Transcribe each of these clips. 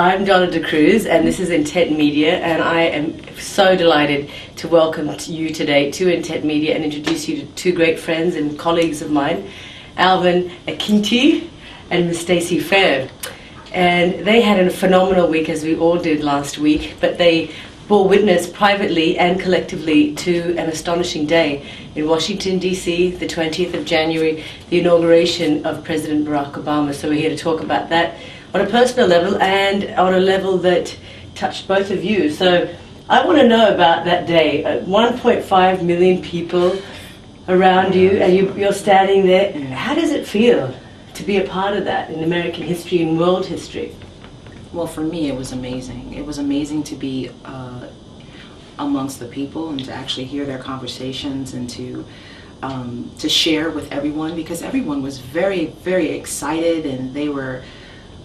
I'm Donna D'Cruz, and this is Intent Media, and I am so delighted to welcome you today to Intent Media and introduce you to two great friends and colleagues of mine, Alvin Akinti and Miss Stacey Fair. And they had a phenomenal week, as we all did last week, but they bore witness privately and collectively to an astonishing day in Washington, D.C., the 20th of January, the inauguration of President Barack Obama. So we're here to talk about that on a personal level and on a level that touched both of you. So I want to know about that day. 1.5 million people around you, and you're standing there. How does it feel to be a part of that in American history and world history? Well, for me, it was amazing. It was amazing to be amongst the people and to actually hear their conversations and to share with everyone, because everyone was very, very excited, and they were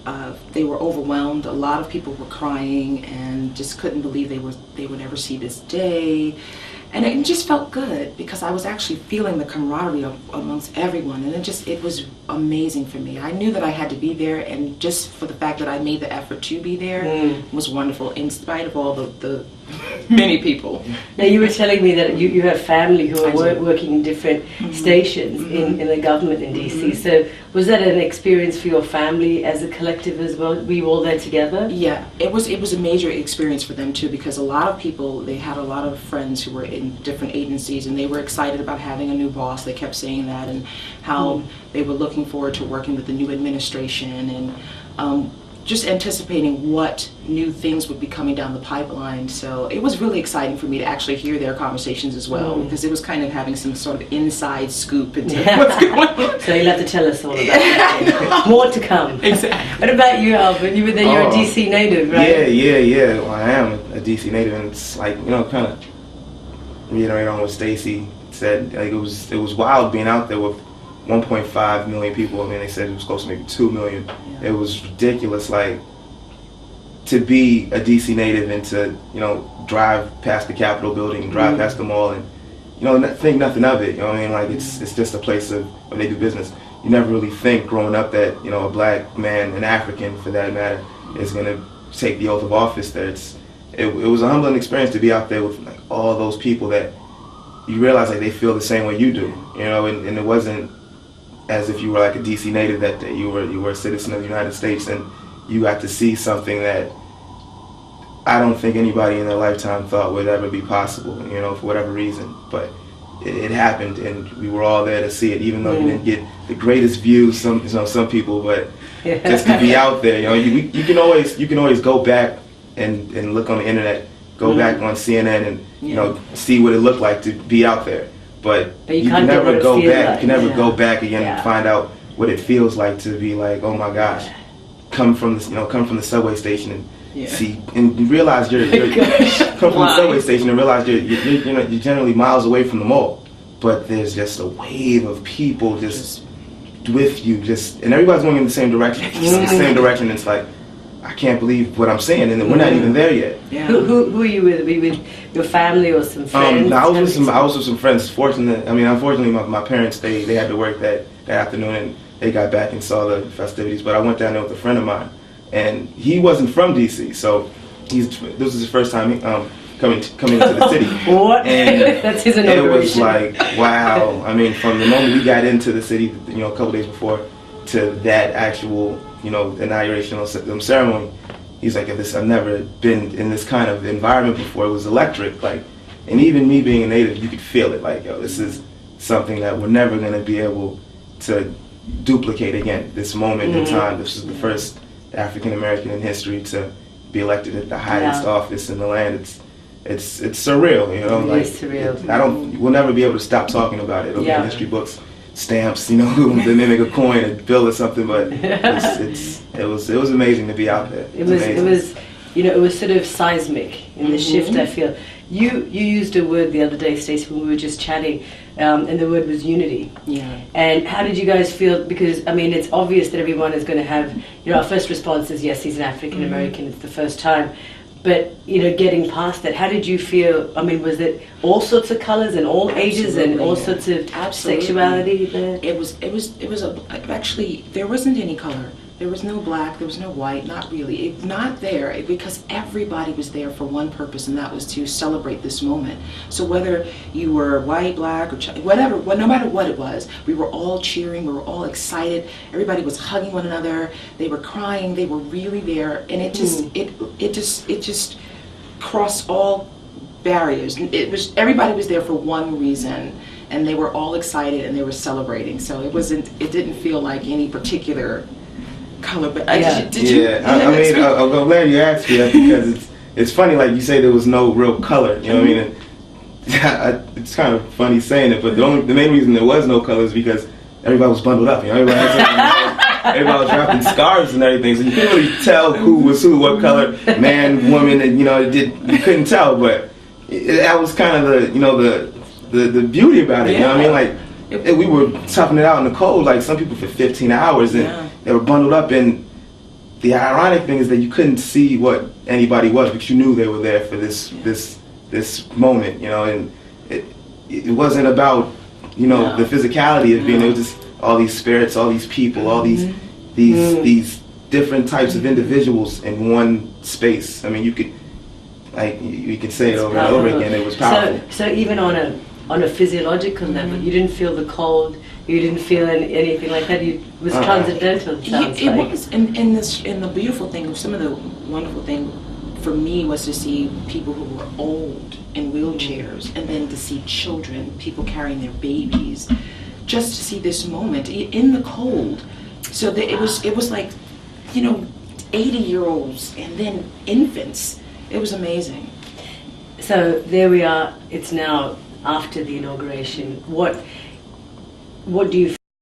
overwhelmed. A lot of people were crying and just couldn't believe they would ever see this day. And it just felt good because I was actually feeling the camaraderie amongst everyone, and it was amazing for me. I knew that I had to be there, and just for the fact that I made the effort to be there was wonderful, in spite of all the many people. Now, you were telling me that you have family who are working in different stations in the government in DC. So was that an experience for your family as a collective as well? Were you all there together? Yeah, it was a major experience for them too, because a lot of people, they had a lot of friends who were in different agencies, and they were excited about having a new boss. They kept saying that, and how they were looking forward to working with the new administration, and just anticipating what new things would be coming down the pipeline. So it was really exciting for me to actually hear their conversations as well, because it was kind of having some sort of inside scoop into what's going on. So you'll have to tell us all about that. More to come. Exactly. What about you, Alvin? You were there, you're a DC native, right? Yeah. Well, I am a DC native, and it's like, kind of reiterating on what Stacey said. Like, it was wild being out there with 1.5 million people. I mean, they said it was close to maybe 2 million. Yeah. It was ridiculous, like, to be a DC native and to, drive past the Capitol building, drive past the mall, and, think nothing of it. You know what I mean? Like, it's just a place where they do business. You never really think growing up that, a black man, an African for that matter, is going to take the oath of office there. It was a humbling experience to be out there with, like, all those people that you realize, like, they feel the same way you do, and it wasn't as if you were like a DC native that day. You were a citizen of the United States, and you got to see something that I don't think anybody in their lifetime thought would ever be possible, for whatever reason. But it happened, and we were all there to see it, even though you didn't get the greatest views, some people, but just to be out there, you can always go back and look on the internet, go back on CNN and see what it looked like to be out there. But you can never go back. Like. You can never go back again and find out what it feels like to be like, oh my gosh, come from the subway station and see and realize you're come from the subway station and realize you're generally miles away from the mall, but there's just a wave of people just with you, and everybody's going in the same direction. It's like, I can't believe what I'm saying, and we're not even there yet. Yeah. Who are you with? Were you with your family or some friends? No, I was with some friends. Unfortunately, my parents, they had to work that afternoon, and they got back and saw the festivities. But I went down there with a friend of mine, and he wasn't from DC, so this was his first time coming into the city. What? And that's his inauguration. It was like, wow. I mean, from the moment we got into the city, a couple days before, to that actual inauguration ceremony, he's like, I've never been in this kind of environment before. It was electric, like, and even me being a native, you could feel it, like, this is something that we're never going to be able to duplicate again. This moment in time, this is the first African American in history to be elected at the highest office in the land. It's surreal, It is surreal. We'll never be able to stop talking about it. It'll be in history books, stamps, they make a coin, a bill or something, but it was amazing to be out there. It was sort of seismic in the shift. I feel you used a word the other day, Stacey, when we were just chatting, and the word was unity. Yeah. And how did you guys feel? Because it's obvious that everyone is going to have, our first response is yes, he's an African American. It's the first time. But getting past that, how did you feel? Was it all sorts of colors and all ages and all sorts of sexuality there? It was actually, there wasn't any color. There was no black, there was no white, not really. Not there, because everybody was there for one purpose, and that was to celebrate this moment. So whether you were white, black, or whatever, no matter what it was, we were all cheering, we were all excited. Everybody was hugging one another. They were crying. They were really there, and it just crossed all barriers. Everybody was there for one reason, and they were all excited and they were celebrating. So it didn't feel like any particular color, but I'm glad you asked me that, because it's funny, like you say, there was no real color, you know what I mean? And it's kind of funny saying it, but the main reason there was no color is because everybody was bundled up, you know, everybody was wrapped in scarves and everything, so you couldn't really tell who was who, what color, man, woman, and you couldn't tell, but that was kind of the beauty about it, you know what I mean? Like, we were toughing it out in the cold, like some people for 15 hours, and they were bundled up, and the ironic thing is that you couldn't see what anybody was, but you knew they were there for this moment, you know, and it wasn't about, the physicality of being, it was just all these spirits, all these people, all these different types of individuals in one space. I mean, you could say it over and over again, it was powerful. So even on a physiological level, you didn't feel the cold, you didn't feel anything like that. It was transcendental. It was, and the beautiful thing, some of the wonderful thing for me was to see people who were old in wheelchairs, and then to see children, people carrying their babies, just to see this moment in the cold. So that it was like, 80-year-olds and then infants. It was amazing. So there we are. It's now after the inauguration. What do you